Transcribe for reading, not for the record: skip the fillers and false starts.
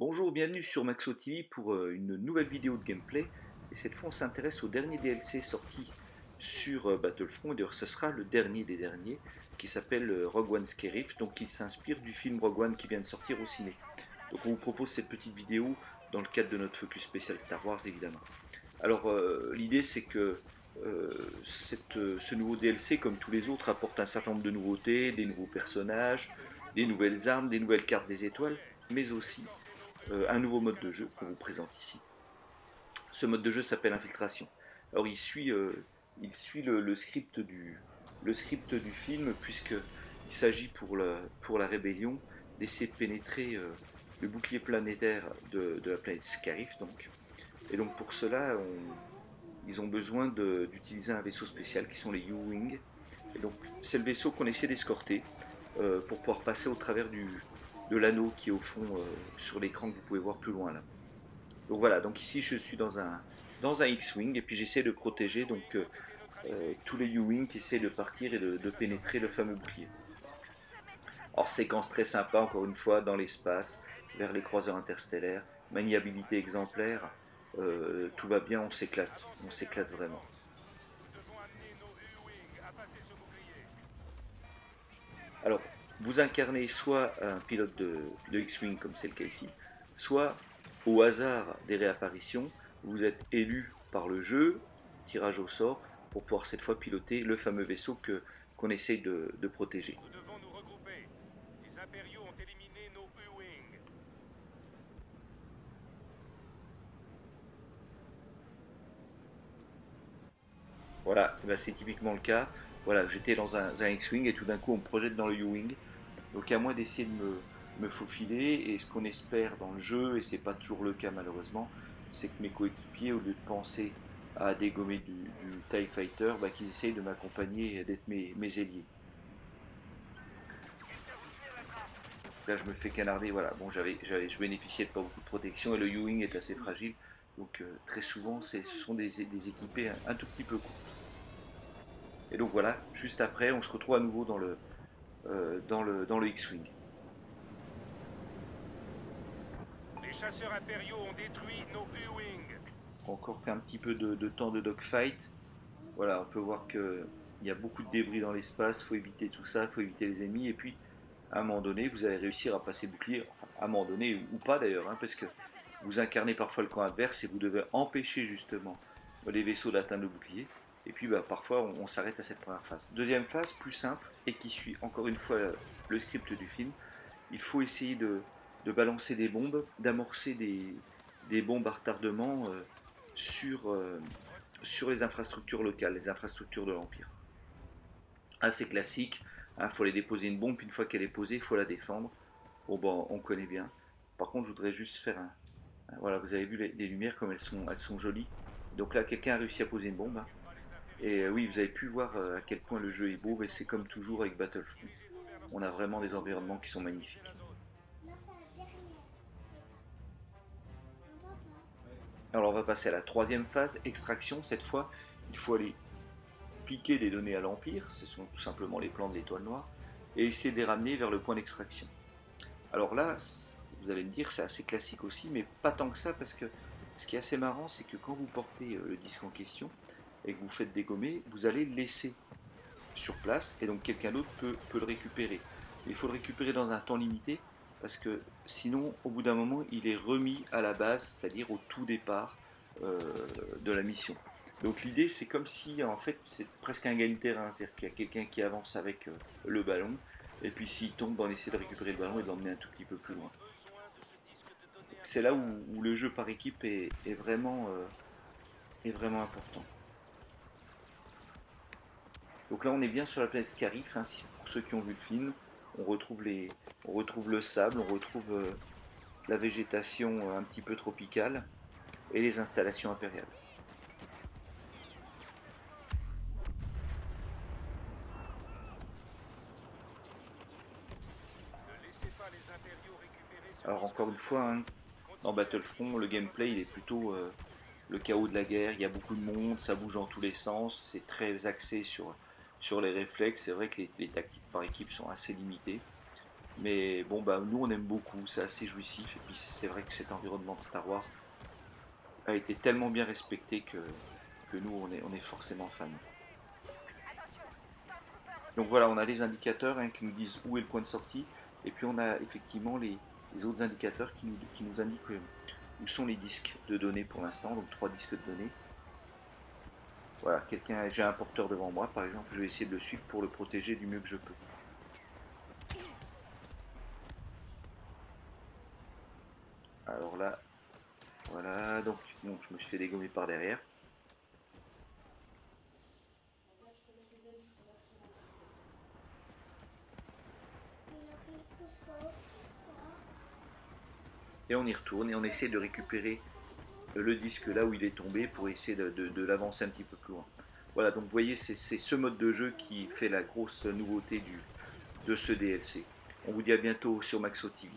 Bonjour, bienvenue sur Maxo TV pour une nouvelle vidéo de gameplay. Et cette fois, on s'intéresse au dernier DLC sorti sur Battlefront. Et d'ailleurs, ce sera le dernier des derniers, qui s'appelle Rogue One Scarif. Donc, il s'inspire du film Rogue One qui vient de sortir au ciné. Donc, on vous propose cette petite vidéo dans le cadre de notre focus spécial Star Wars, évidemment. Alors, l'idée, c'est que ce nouveau DLC, comme tous les autres, apporte un certain nombre de nouveautés, des nouveaux personnages, des nouvelles armes, des nouvelles cartes des étoiles, mais aussi un nouveau mode de jeu qu'on vous présente ici. Ce mode de jeu s'appelle Infiltration. Alors il suit le script du film, puisqu'il s'agit pour la rébellion d'essayer de pénétrer le bouclier planétaire de la planète Scarif. Donc. Et donc pour cela, ils ont besoin d'utiliser un vaisseau spécial qui sont les U-Wing. Et donc c'est le vaisseau qu'on essaie d'escorter pour pouvoir passer au travers de l'anneau qui est au fond sur l'écran que vous pouvez voir plus loin là. Donc voilà, donc ici je suis dans un X-Wing et puis j'essaie de protéger tous les U-Wing qui essaient de partir et de pénétrer le fameux bouclier. Alors séquence très sympa encore une fois dans l'espace, vers les croiseurs interstellaires, maniabilité exemplaire, tout va bien, on s'éclate vraiment. Alors, vous incarnez soit un pilote de X-Wing, comme c'est le cas ici, soit au hasard des réapparitions, vous êtes élu par le jeu, tirage au sort, pour pouvoir cette fois piloter le fameux vaisseau qu'on essaye de protéger. Nous devons nous regrouper. Les impériaux ont éliminé nos U-Wing. Voilà, ben c'est typiquement le cas. Voilà, j'étais dans un X-Wing et tout d'un coup on me projette dans le U-Wing. Donc à moi d'essayer de me faufiler, et ce qu'on espère dans le jeu, et c'est pas toujours le cas malheureusement, c'est que mes coéquipiers, au lieu de penser à dégommer du TIE Fighter, bah, qu'ils essayent de m'accompagner et d'être mes ailiers. Là je me fais canarder, voilà, bon je bénéficiais de pas beaucoup de protection et le U-Wing est assez fragile, donc très souvent ce sont des équipés un tout petit peu courtes. Et donc voilà, juste après on se retrouve à nouveau dans le X-Wing. Les chasseurs impériaux ont détruit nos U-Wing. Encore un petit peu de temps de dogfight. Voilà, on peut voir qu'il y a beaucoup de débris dans l'espace, il faut éviter tout ça, il faut éviter les ennemis, et puis à un moment donné, vous allez réussir à passer bouclier, enfin à un moment donné, ou pas d'ailleurs, hein, parce que vous incarnez parfois le camp adverse et vous devez empêcher justement les vaisseaux d'atteindre le bouclier, et puis bah, parfois on s'arrête à cette première phase. Deuxième phase, plus simple, et qui suit encore une fois le script du film, il faut essayer de balancer des bombes, d'amorcer des bombes à retardement sur, sur les infrastructures locales, les infrastructures de l'Empire. Assez classique, il faut aller déposer une bombe, puis une fois qu'elle est posée, il faut la défendre. Bon, bon, on connaît bien. Par contre, je voudrais juste faire voilà, vous avez vu les lumières comme elles sont jolies. Donc là, quelqu'un a réussi à poser une bombe. Hein. Et oui, vous avez pu voir à quel point le jeu est beau, mais c'est comme toujours avec Battlefront. On a vraiment des environnements qui sont magnifiques. Alors on va passer à la troisième phase, extraction. Cette fois, il faut aller piquer des données à l'Empire, ce sont tout simplement les plans de l'étoile noire, et essayer de les ramener vers le point d'extraction. Alors là, vous allez me dire, c'est assez classique aussi, mais pas tant que ça, parce que ce qui est assez marrant, c'est que quand vous portez le disque en question et que vous faites dégommer, vous allez le laisser sur place, et donc quelqu'un d'autre peut le récupérer. Il faut le récupérer dans un temps limité, parce que sinon, au bout d'un moment, il est remis à la base, c'est-à-dire au tout départ euh, de la mission. Donc l'idée, c'est comme si, en fait, c'est presque un gagne-terrain, c'est-à-dire qu'il y a quelqu'un qui avance avec le ballon, et puis s'il tombe, on essaie de récupérer le ballon et de l'emmener un tout petit peu plus loin. C'est là où le jeu par équipe est vraiment important. Donc là, on est bien sur la planète Scarif, hein, pour ceux qui ont vu le film. On retrouve le sable, on retrouve la végétation un petit peu tropicale et les installations impériales. Alors encore une fois, hein, dans Battlefront, le gameplay il est plutôt le chaos de la guerre. Il y a beaucoup de monde, ça bouge dans tous les sens, c'est très axé sur les réflexes. C'est vrai que les tactiques par équipe sont assez limitées. Mais bon, bah, nous on aime beaucoup, c'est assez jouissif. Et puis c'est vrai que cet environnement de Star Wars a été tellement bien respecté que nous on est forcément fans. Donc voilà, on a les indicateurs hein, qui nous disent où est le point de sortie. Et puis on a effectivement les autres indicateurs qui nous indiquent où sont les disques de données pour l'instant. Donc 3 disques de données. Voilà, j'ai un porteur devant moi par exemple, je vais essayer de le suivre pour le protéger du mieux que je peux. Alors là, voilà, donc bon, je me suis fait dégommer par derrière. Et on y retourne et on essaie de récupérer le disque là où il est tombé pour essayer de l'avancer un petit peu plus loin. Voilà, donc vous voyez, c'est ce mode de jeu qui fait la grosse nouveauté de ce DLC. On vous dit à bientôt sur Maxo TV.